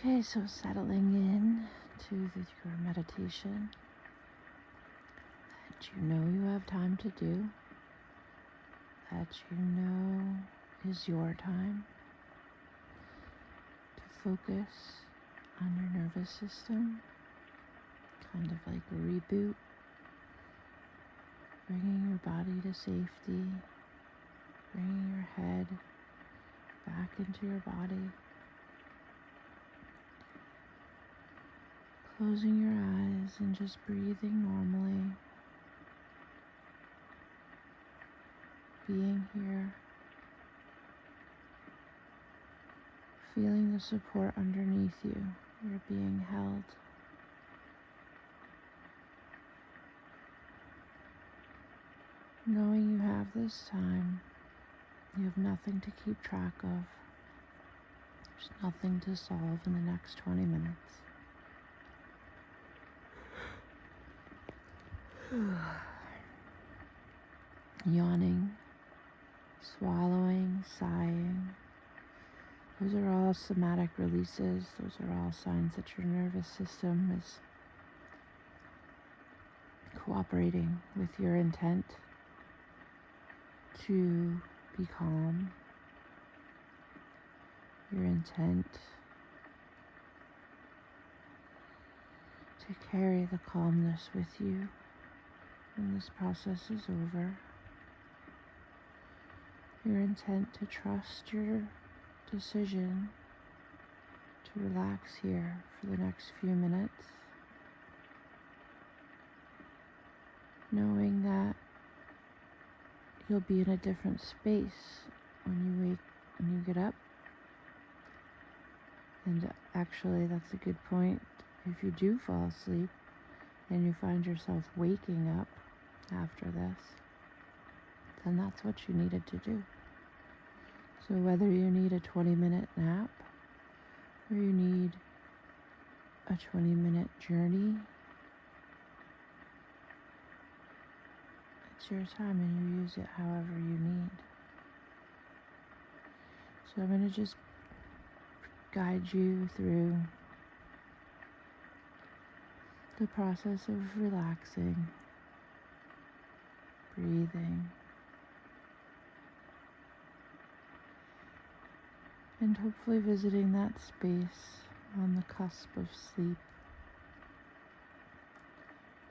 Okay, so settling in to your meditation that you know you have time to do, that you know is your time to focus on your nervous system, kind of like a reboot, bringing your body to safety, bringing your head back into your body, closing your eyes and just breathing normally, being here, feeling the support underneath you. You're being held. Knowing you have this time, you have nothing to keep track of. There's nothing to solve in the next 20 minutes. Yawning, swallowing, sighing. Those are all somatic releases. Those are all signs that your nervous system is cooperating with your intent to be calm, your intent to carry the calmness with you when this process is over, your intent to trust your decision to relax here for the next few minutes, knowing that you'll be in a different space when you get up. And actually, that's a good point. If you do fall asleep and you find yourself waking up after this, then that's what you needed to do. So whether you need a 20-minute nap or you need a 20-minute journey, it's your time and you use it however you need. So I'm going to just guide you through the process of relaxing, breathing, and hopefully visiting that space on the cusp of sleep,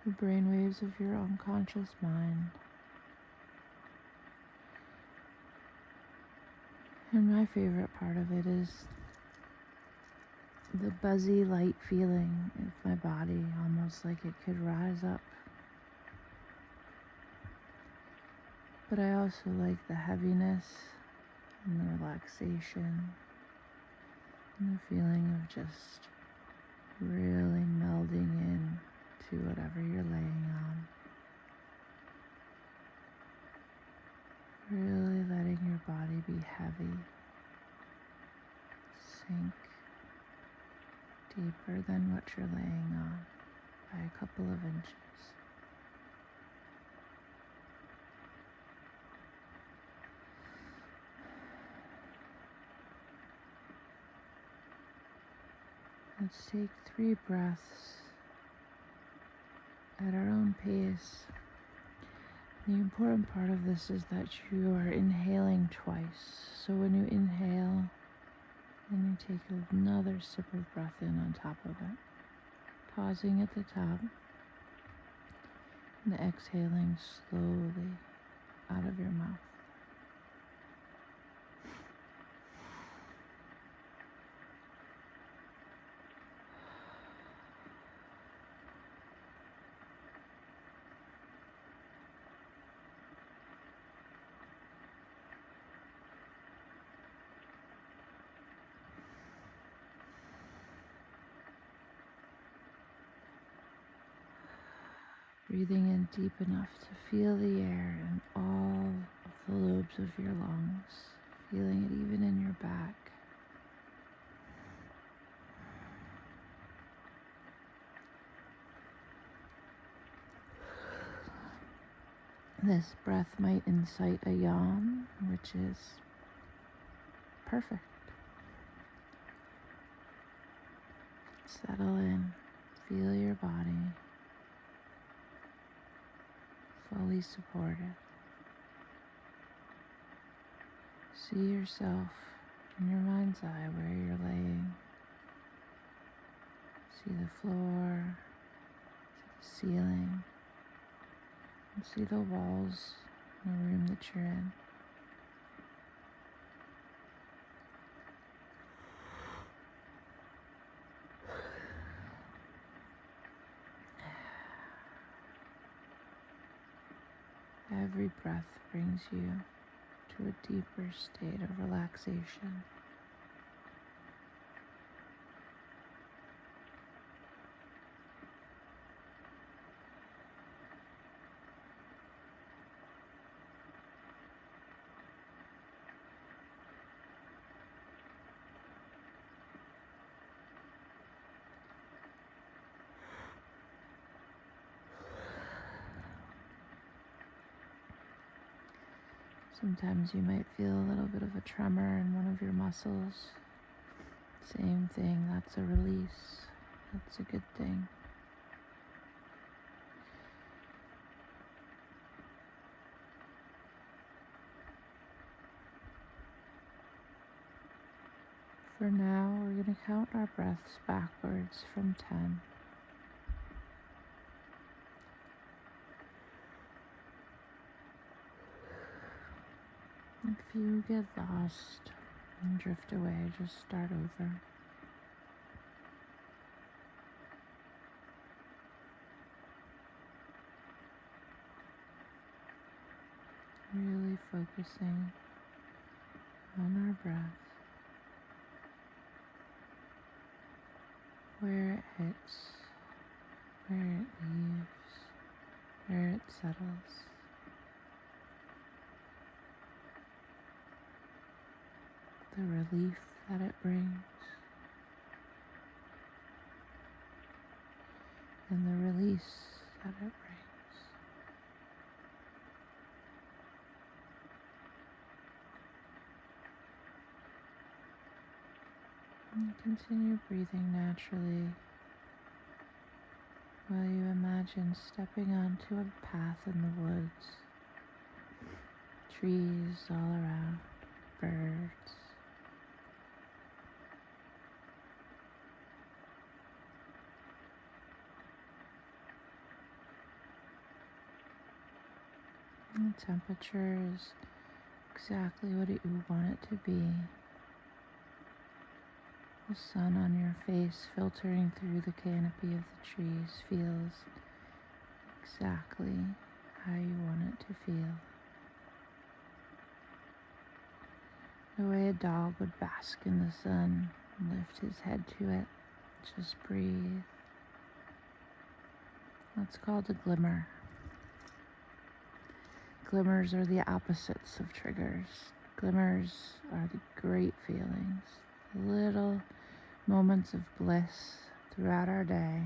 the brainwaves of your unconscious mind. And my favorite part of it is the buzzy light feeling of my body, almost like it could rise up. But I also like the heaviness and the relaxation and the feeling of just really melding in to whatever you're laying on. Really letting your body be heavy, sink deeper than what you're laying on by a couple of inches. Let's take 3 breaths at our own pace. The important part of this is that you are inhaling twice. So when you inhale, then you take another sip of breath in on top of it, pausing at the top and exhaling slowly out of your mouth. Breathing in deep enough to feel the air in all of the lobes of your lungs, feeling it even in your back. This breath might incite a yawn, which is perfect. Settle in. Feel your body fully supported. See yourself in your mind's eye where you're laying. See the floor, see the ceiling, and see the walls in the room that you're in. Every breath brings you to a deeper state of relaxation. Sometimes you might feel a little bit of a tremor in one of your muscles. Same thing, that's a release. That's a good thing. For now, we're going to count our breaths backwards from 10. If you get lost and drift away, just start over. Really focusing on our breath, where it hits, where it leaves, where it settles. The relief that it brings, and the release that it brings. And continue breathing naturally while you imagine stepping onto a path in the woods, trees all around, birds. And the temperature is exactly what you want it to be. The sun on your face filtering through the canopy of the trees feels exactly how you want it to feel. The way a dog would bask in the sun and lift his head to it. Just breathe. That's called a glimmer. Glimmers are the opposites of triggers. Glimmers are the great feelings, little moments of bliss throughout our day.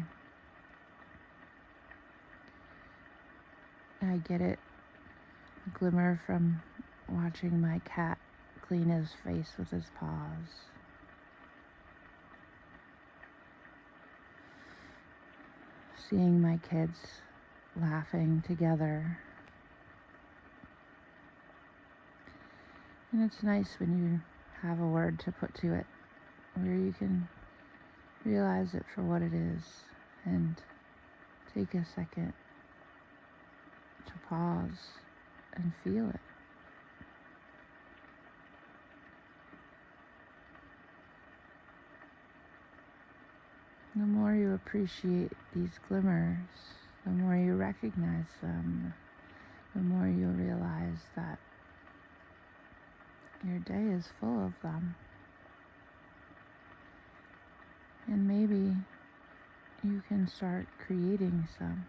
I get it, a glimmer from watching my cat clean his face with his paws. Seeing my kids laughing together. And it's nice when you have a word to put to it, where you can realize it for what it is and take a second to pause and feel it. The more you appreciate these glimmers, the more you recognize them, the more you realize that your day is full of them. And maybe you can start creating some.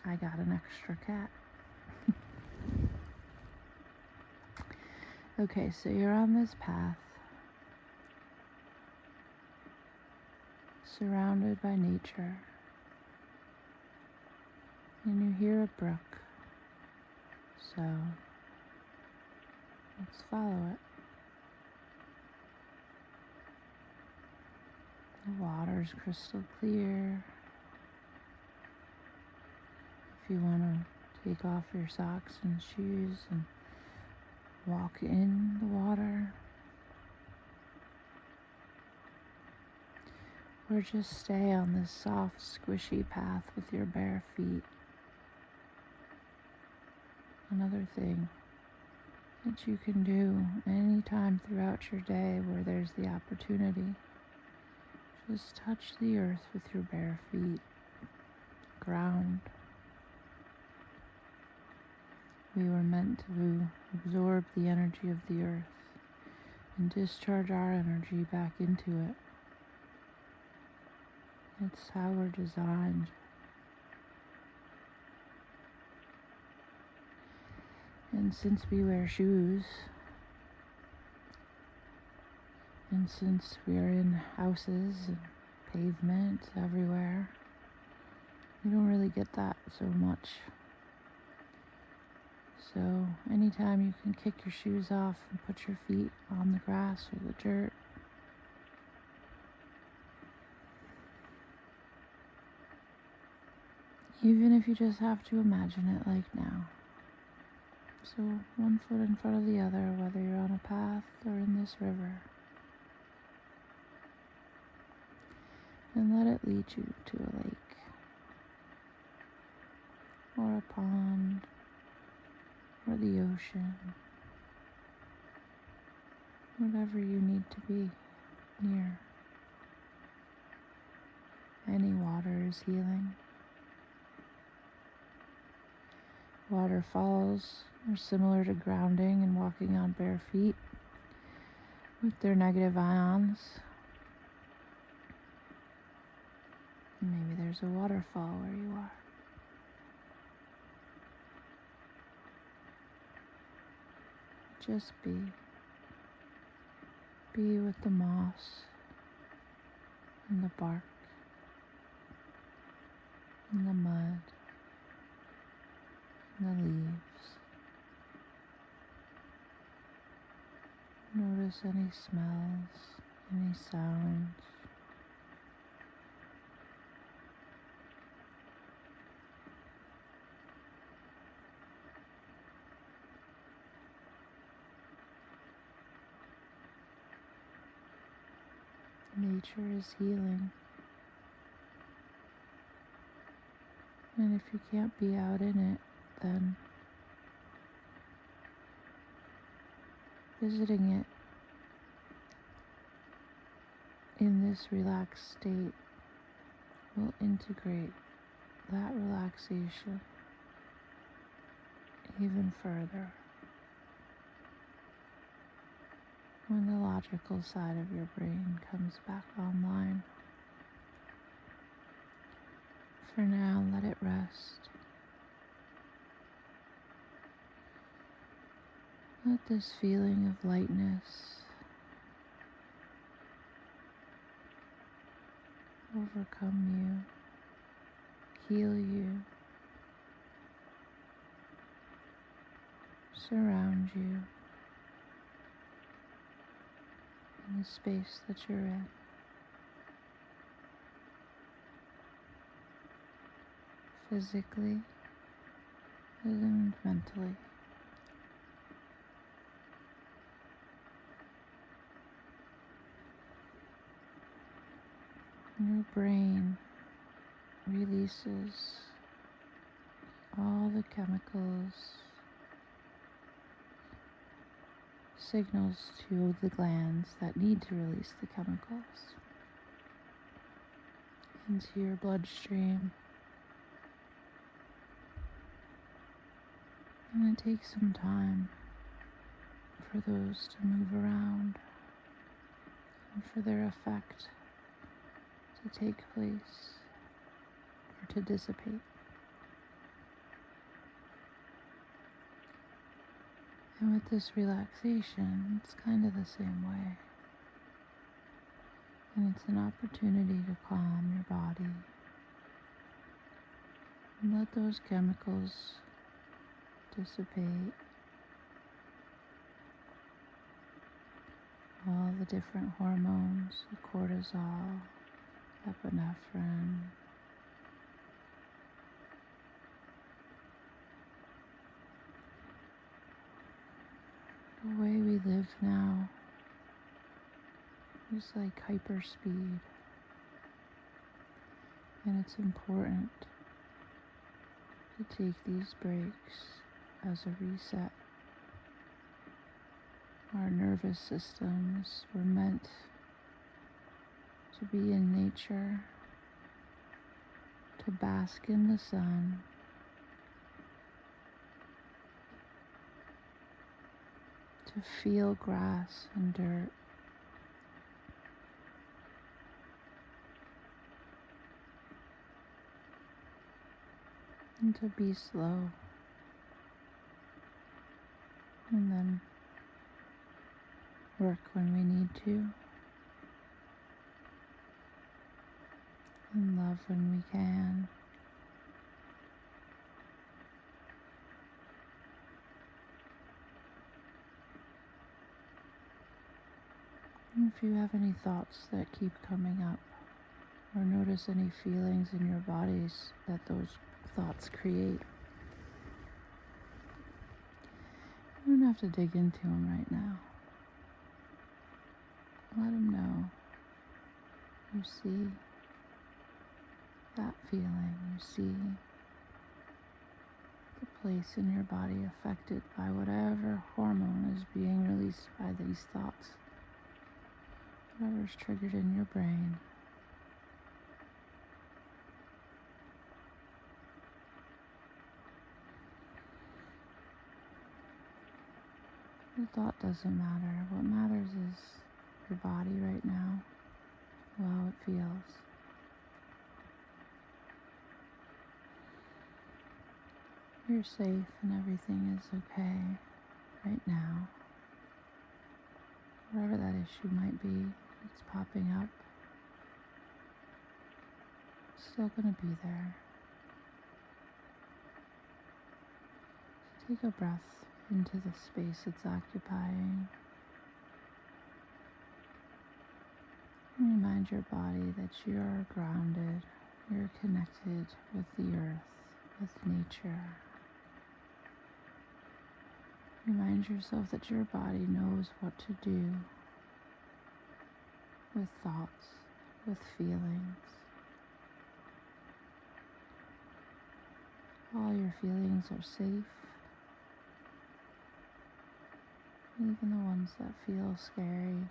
I got an extra cat. Okay, so you're on this path, surrounded by nature, and you hear a brook, so let's follow it. The water's crystal clear. If you want to take off your socks and shoes and walk in the water, or just stay on this soft, squishy path with your bare feet. Another thing that you can do anytime throughout your day where there's the opportunity, just touch the earth with your bare feet, ground. We were meant to absorb the energy of the earth and discharge our energy back into it. It's how we're designed. And since we wear shoes, and since we are in houses and pavement everywhere, we don't really get that so much. So anytime you can kick your shoes off and put your feet on the grass or the dirt, even if you just have to imagine it like now. So one foot in front of the other, whether you're on a path or in this river. And let it lead you to a lake or a pond or the ocean. Whatever you need to be near. Any water is healing. Waterfalls are similar to grounding and walking on bare feet with their negative ions. Maybe there's a waterfall where you are. Just be. Be with the moss and the bark and the mud and the leaves. Notice any smells, any sounds. Nature is healing. And if you can't be out in it, then visiting it in this relaxed state will integrate that relaxation even further. When the logical side of your brain comes back online. For now, let it rest. Let this feeling of lightness overcome you, heal you, surround you in the space that you're in. Physically and mentally. Your brain releases all the chemicals, signals to the glands that need to release the chemicals into your bloodstream. And it takes some time for those to move around and for their effect to take place or to dissipate. And with this relaxation, it's kind of the same way. And it's an opportunity to calm your body and let those chemicals dissipate. All the different hormones, the cortisol, epinephrine, the way we live now is like hyperspeed, and it's important to take these breaks as a reset. Our nervous systems were meant to be in nature, to bask in the sun, to feel grass and dirt, and to be slow, and then work when we need to, and love when we can. And if you have any thoughts that keep coming up, or notice any feelings in your bodies that those thoughts create, you don't have to dig into them right now. Let them know you see that feeling, you see the place in your body affected by whatever hormone is being released by these thoughts, whatever's triggered in your brain. The thought doesn't matter. What matters is your body right now, how it feels. You're safe and everything is okay right now. Whatever that issue might be that's popping up, it's still going to be there. So take a breath into the space it's occupying. And remind your body that you are grounded, you're connected with the earth, with nature. Remind yourself that your body knows what to do with thoughts, with feelings. All your feelings are safe, even the ones that feel scary.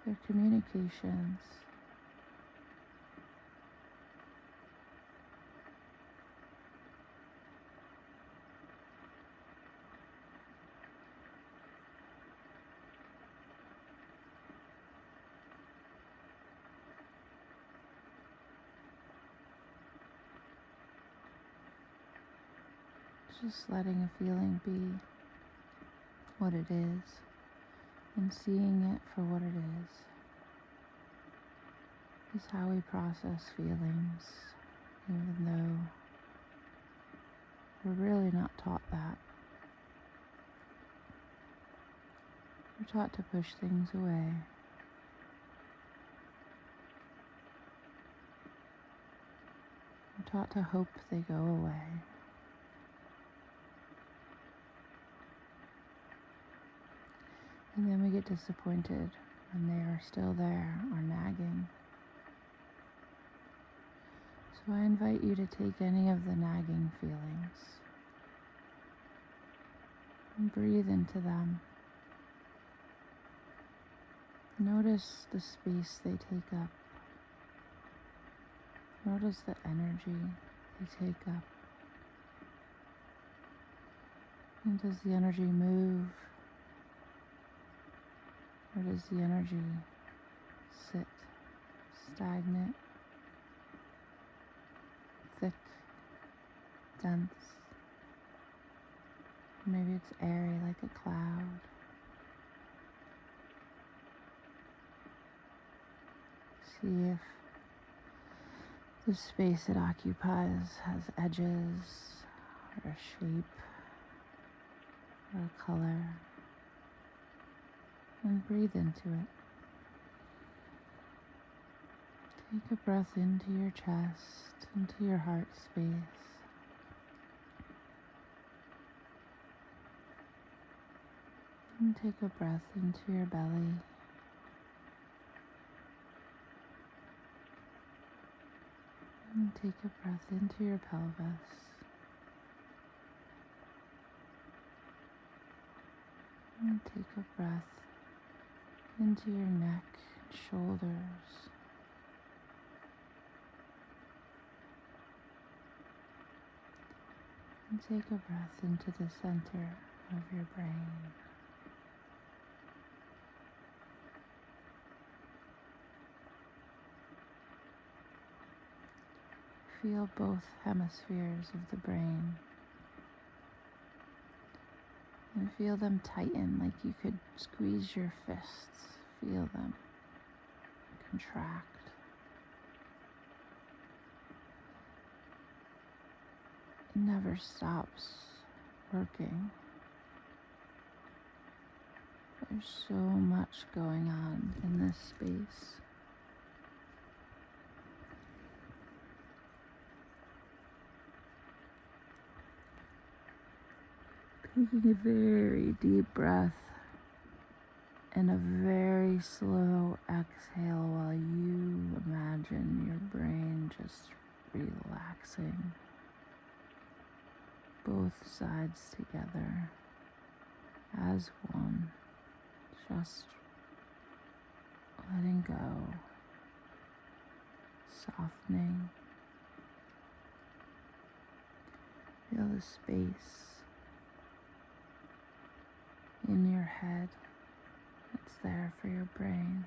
They're communications. Just letting a feeling be what it is and seeing it for what it is how we process feelings, even though we're really not taught that. We're taught to push things away. We're taught to hope they go away. And then we get disappointed when they are still there or nagging. So I invite you to take any of the nagging feelings and breathe into them. Notice the space they take up. Notice the energy they take up. And does the energy move? Or does the energy sit stagnant, thick, dense? Maybe it's airy like a cloud. See if the space it occupies has edges, or a shape, or a color. And breathe into it. Take a breath into your chest, into your heart space. And take a breath into your belly. And take a breath into your pelvis. And take a breath into your neck and shoulders. And take a breath into the center of your brain. Feel both hemispheres of the brain and feel them tighten like you could squeeze your fists. Feel them contract. It never stops working. There's so much going on in this space. Taking a very deep breath and a very slow exhale while you imagine your brain just relaxing. Both sides together as one, just letting go, softening. Feel the space in your head that's there for your brain.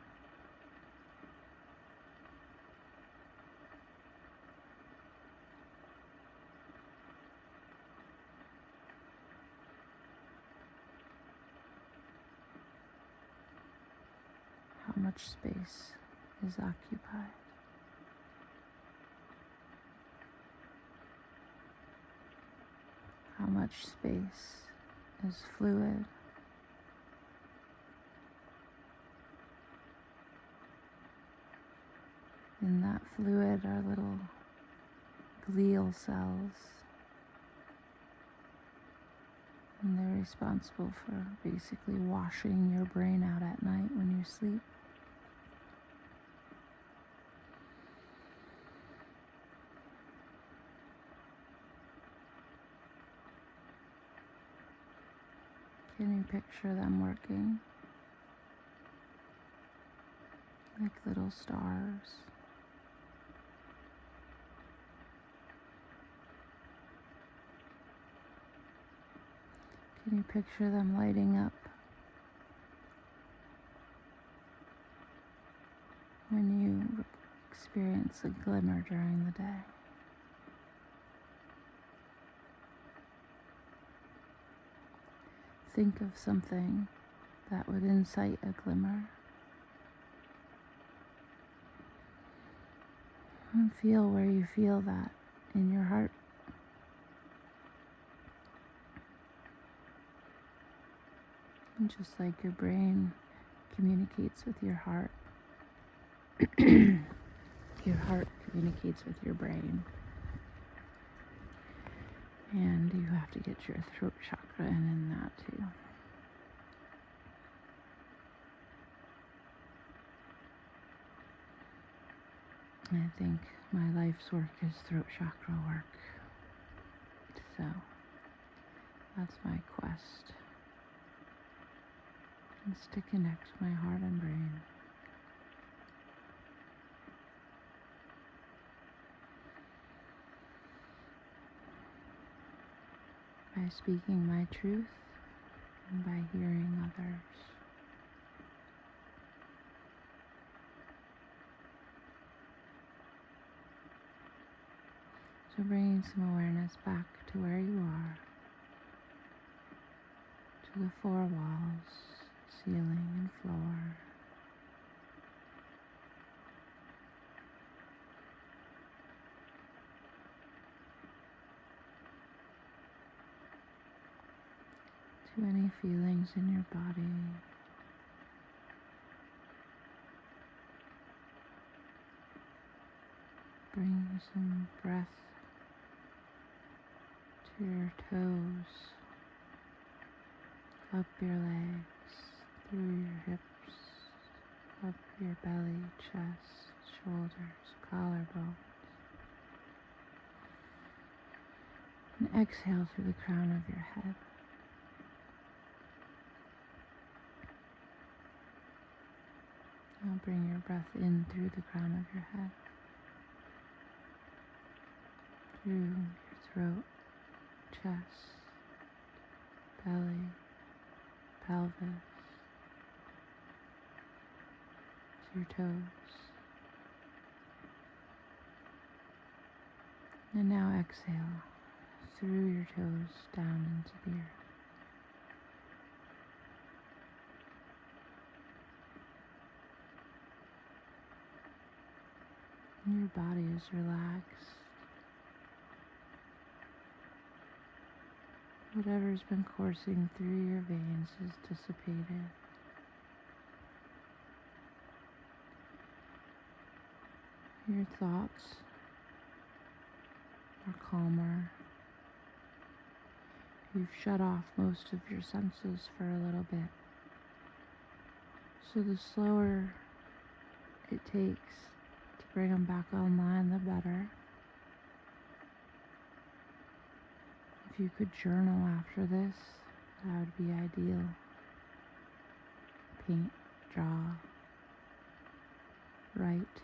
How much space is occupied? How much space is fluid? In that fluid are little glial cells, and they're responsible for basically washing your brain out at night when you sleep. Can you picture them working like little stars? Can you picture them lighting up when you experience a glimmer during the day? Think of something that would incite a glimmer. And feel where you feel that in your heart. And just like your brain communicates with your heart, your heart communicates with your brain. And you have to get your throat chakra in that too. I think my life's work is throat chakra work. So that's my quest. Is to connect my heart and brain. By speaking my truth and by hearing others. So bringing some awareness back to where you are, to the four walls, ceiling and floor. To any feelings in your body. Bring some breath to your toes, up your legs, through your hips, up your belly, chest, shoulders, collarbones. And exhale through the crown of your head. Now bring your breath in through the crown of your head, through your throat, chest, belly, pelvis, to your toes. And now exhale through your toes down into the earth. Your body is relaxed. Whatever's been coursing through your veins is dissipated. Your thoughts are calmer. You've shut off most of your senses for a little bit. So the slower it takes to bring them back online, the better. If you could journal after this, that would be ideal. Paint, draw, write.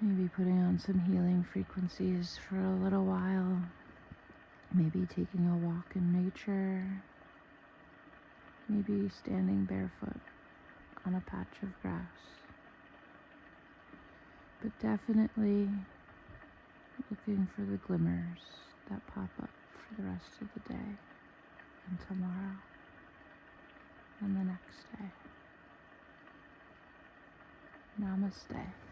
Maybe putting on some healing frequencies for a little while. Maybe taking a walk in nature. Maybe standing barefoot on a patch of grass. But definitely looking for the glimmers that pop up for the rest of the day and tomorrow and the next day. Namaste.